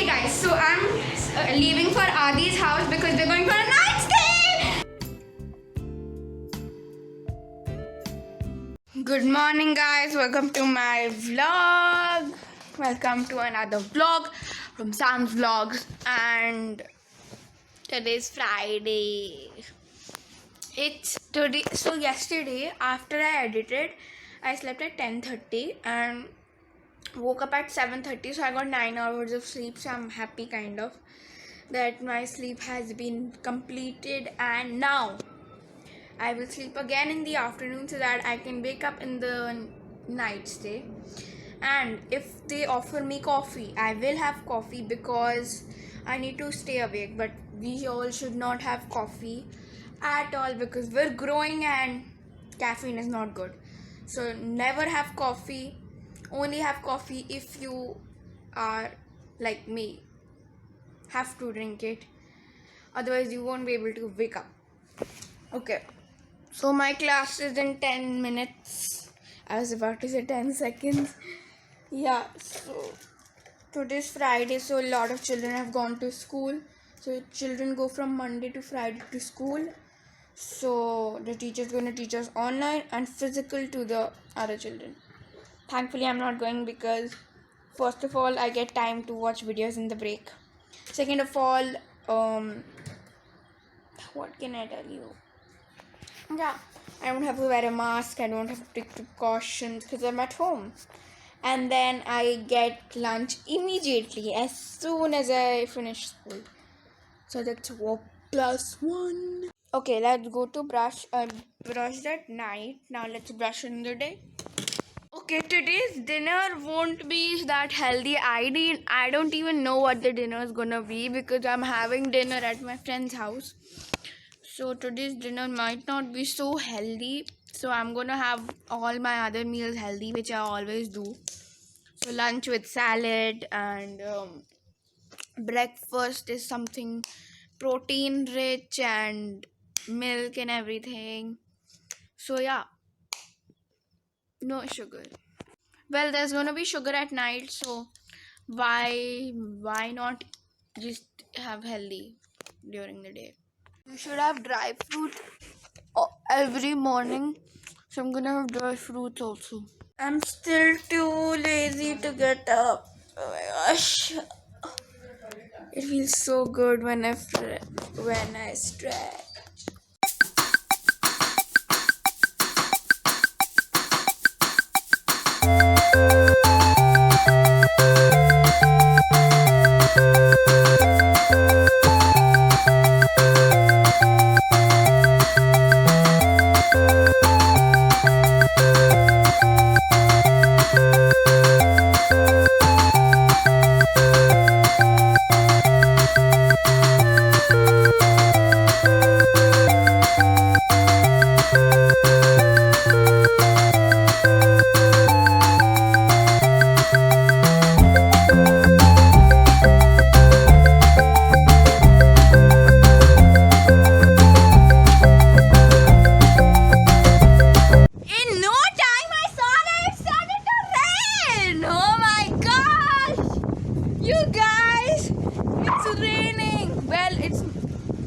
guys, so I'm leaving for Adi's house because we're going for a night stay. Good morning guys, welcome to my vlog. Welcome to another vlog from Sam's Vlogs, and today's Friday. It's today. So yesterday after I edited, I slept at 10:30 and woke up at 7:30, so I got 9 hours of sleep. So I'm happy kind of that my sleep has been completed, and now I will sleep again in the afternoon so that I can wake up in the night stay. And if they offer me coffee, I will have coffee because I need to stay awake. But we all should not have coffee at all because we're growing and caffeine is not good. So never have coffee. Only have coffee if you are like me. Have to drink it. Otherwise you won't be able to wake up. Okay. So my class is in 10 minutes. I was about to say 10 seconds. Yeah, so today's Friday, so a lot of children have gone to school. So children go from Monday to Friday to school. So the teacher is going to teach us online and physical to the other children. Thankfully I'm not going because first of all I get time to watch videos in the break. Second of all, what can I tell you? Yeah, I don't have to wear a mask, I don't have to take precautions because I'm at home. And then I get lunch immediately as soon as I finish school. So that's +1. Okay, let's go to brush. I brushed at night. Now let's brush in the day. Okay, today's dinner won't be that healthy. I don't even know what the dinner is gonna be because I'm having dinner at my friend's house. So today's dinner might not be so healthy. So I'm gonna have all my other meals healthy, which I always do. So lunch with salad, and breakfast is something protein rich and milk and everything. So yeah, no sugar. Well, there's gonna be sugar at night, so why not just have healthy during the day? You should have dry fruit every morning, so I'm gonna have dry fruits also. I'm still too lazy to get up. Oh my gosh, it feels so good when I stretch.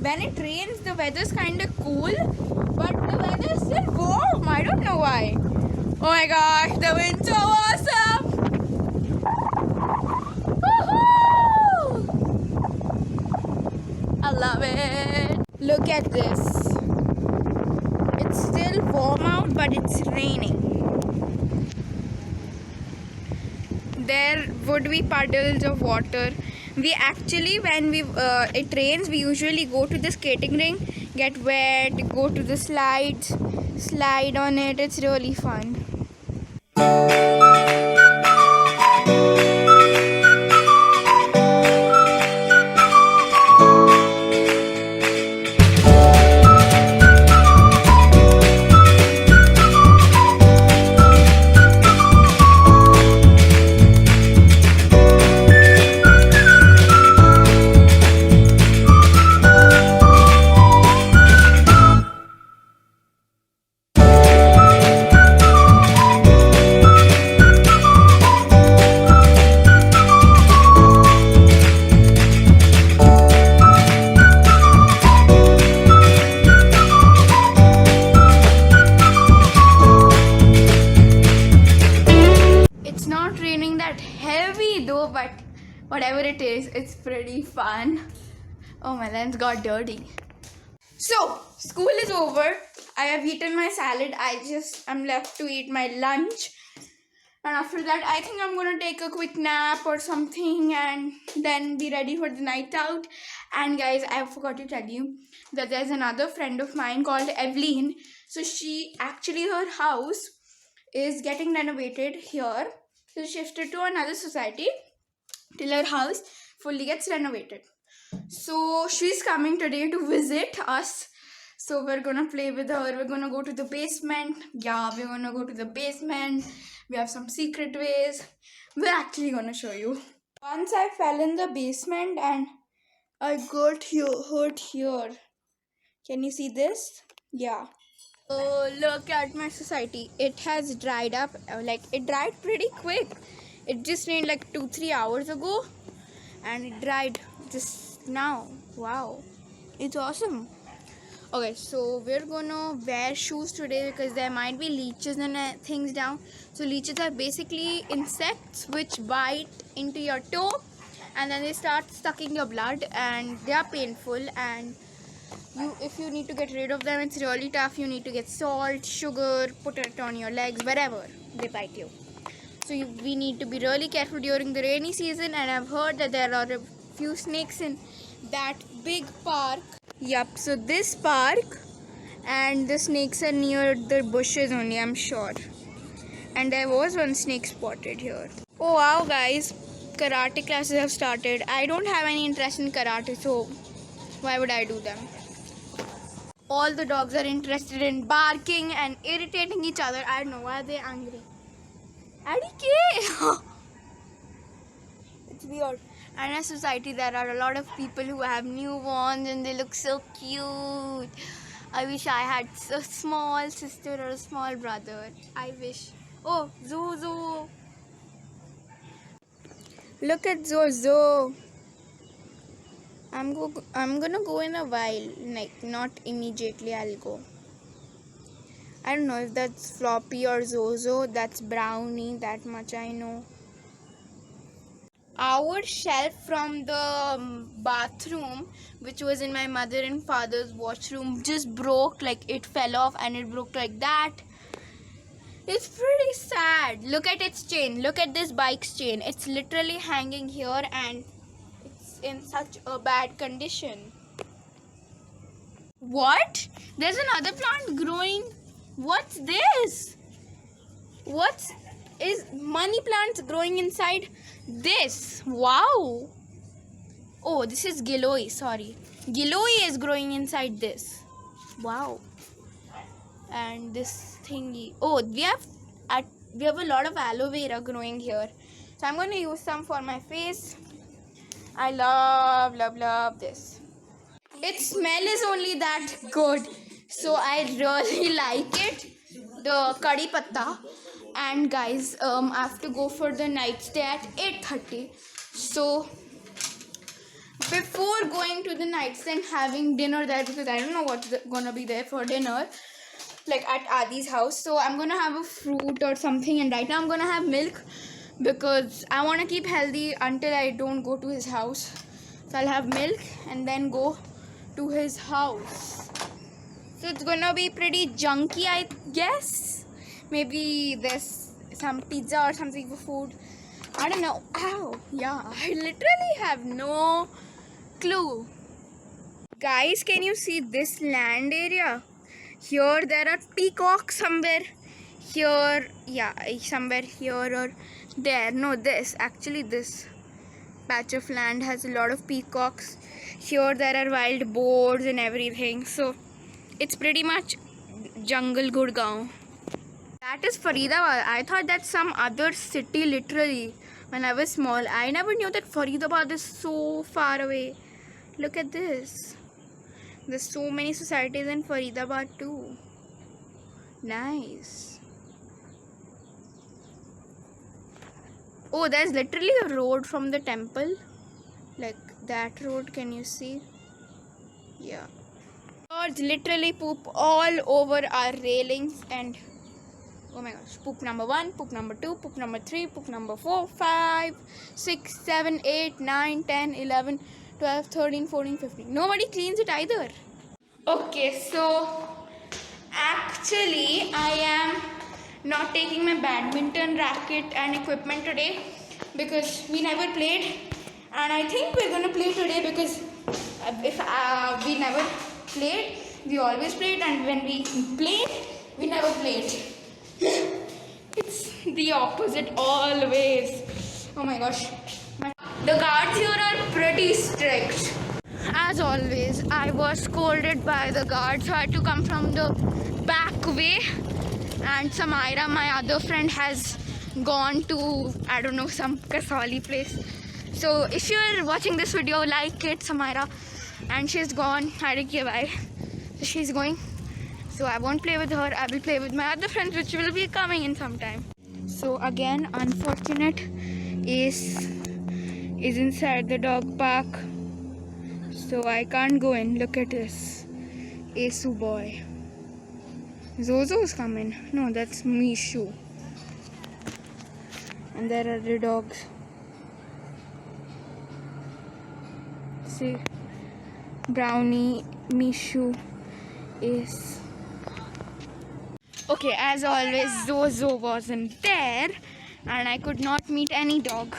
When it rains, the weather's kind of cool, but the weather's still warm. I don't know why. Oh my gosh, the wind's so awesome! Woohoo! I love it. Look at this. It's still warm out, but it's raining. There would be puddles of water. We actually, when it rains, we usually go to the skating rink, get wet, go to the slides, slide on it. It's really fun. whatever it is, it's pretty fun. Oh, my lens got dirty. So, school is over. I have eaten my salad. I'm left to eat my lunch. And after that, I think I'm gonna take a quick nap or something and then be ready for the night out. And guys, I forgot to tell you that there's another friend of mine called Evelyn. So her house is getting renovated here. So she shifted to another society till her house fully gets renovated. So she's coming today to visit us. So we're gonna play with her. We're gonna go to the basement. Yeah, we're gonna go to the basement. We have some secret ways. We're actually gonna show you. Once I fell in the basement and I got hurt here. Can you see this? Yeah. Oh, look at my society. It has dried up. Like, it dried pretty quick. It just rained like 2-3 hours ago. And it dried just now. Wow. It's awesome. Okay, so we're gonna wear shoes today because there might be leeches and things down. So leeches are basically insects which bite into your toe and then they start sucking your blood and they are painful, and if you need to get rid of them, it's really tough. You need to get salt, sugar, put it on your legs, wherever they bite you. So we need to be really careful during the rainy season, and I've heard that there are a few snakes in that big park. Yup, so this park, and the snakes are near the bushes only, I'm sure. And there was one snake spotted here. Oh wow guys, karate classes have started. I don't have any interest in karate, so why would I do them? All the dogs are interested in barking and irritating each other. I don't know, why are they angry? Adike! It's weird. And in a society, there are a lot of people who have newborns and they look so cute. I wish I had a small sister or a small brother. I wish. Oh, Zozo. Look at Zozo. I'm gonna go in a while. Like, not immediately I'll go. I don't know if that's Floppy or Zozo. That's Brownie. That much I know. Our shelf from the bathroom, which was in my mother and father's washroom, just broke. Like, it fell off and it broke like that. It's pretty sad. Look at its chain. Look at this bike's chain. It's literally hanging here and it's in such a bad condition. What? There's another plant growing. What's this? Is money plants growing inside this? Wow. Oh, this is Giloy. Sorry. Giloy is growing inside this. Wow. And this thingy. Oh, we have a lot of aloe vera growing here. So I'm going to use some for my face. I love this. Its smell is only that good. So I really like it. The curry patta. And guys, I have to go for the night stay at 8:30. So before going to the night stay and having dinner there, because I don't know what's gonna be there for dinner, like at Adi's house. So I'm gonna have a fruit or something, and right now I'm gonna have milk because I want to keep healthy until I don't go to his house. So I'll have milk and then go to his house. So it's gonna be pretty junky, I guess. Maybe there's some pizza or something for food. I don't know. Ow. Yeah, I literally have no clue. Guys, can you see this land area? Here there are peacocks somewhere. Here, yeah, somewhere here or there. No, this patch of land has a lot of peacocks. Here there are wild boars and everything. So it's pretty much jungle Gurgaon. That is Faridabad. I thought that's some other city literally when I was small. I never knew that Faridabad is so far away. Look at this. There's so many societies in Faridabad too. Nice. Oh, there's literally a road from the temple. Like that road, can you see? Yeah. Birds literally poop all over our railings, and Oh my gosh. Poop number 1, poop number 2, poop number 3, poop number 4, 5, 6, 7, 8, 9, 10, 11, 12, 13, 14, 15. Nobody cleans it either. Okay, so actually I am not taking my badminton racket and equipment today because we never played, and I think we're gonna play today because if we never played, we always played, and when we played, we never played. It's the opposite always. Oh my gosh. The guards here are pretty strict. As always, I was scolded by the guards, so I had to come from the back way. And Samaira, my other friend, has gone to, I don't know, some Kasoli place. So if you're watching this video, like it, Samaira. And she's gone. Harikya, bye. So she's going. So I won't play with her. I will play with my other friends, which will be coming in sometime. So again, unfortunate is inside the dog park. So I can't go in. Look at this. Asu boy. Zozo's coming. No, that's Mishu. And there are the dogs. See, Brownie, Mishu, Ace. Okay, as always, Zozo wasn't there, and I could not meet any dog.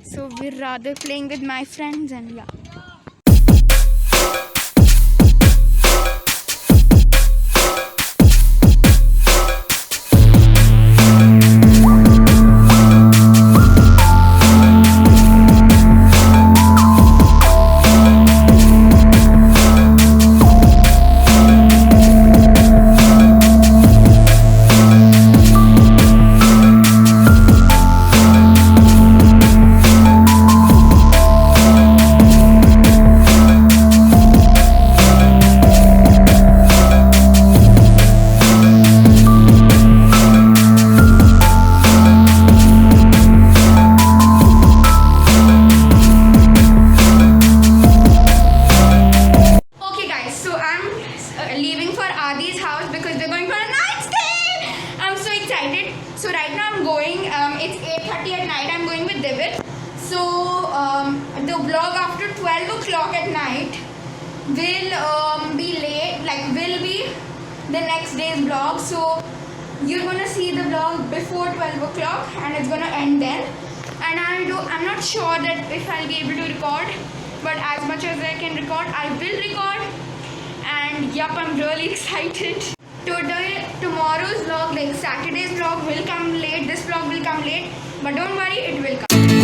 So we're rather playing with my friends, and yeah. So right now I'm going, it's 8:30 at night, I'm going with David. So the vlog after 12 o'clock at night will be late, will be the next day's vlog. So you're gonna see the vlog before 12 o'clock and it's gonna end then. And I'm not sure that if I'll be able to record, but as much as I can record, I will record. And yup, I'm really excited. Tomorrow's vlog, Saturday's vlog will come late, this vlog will come late, but don't worry, it will come.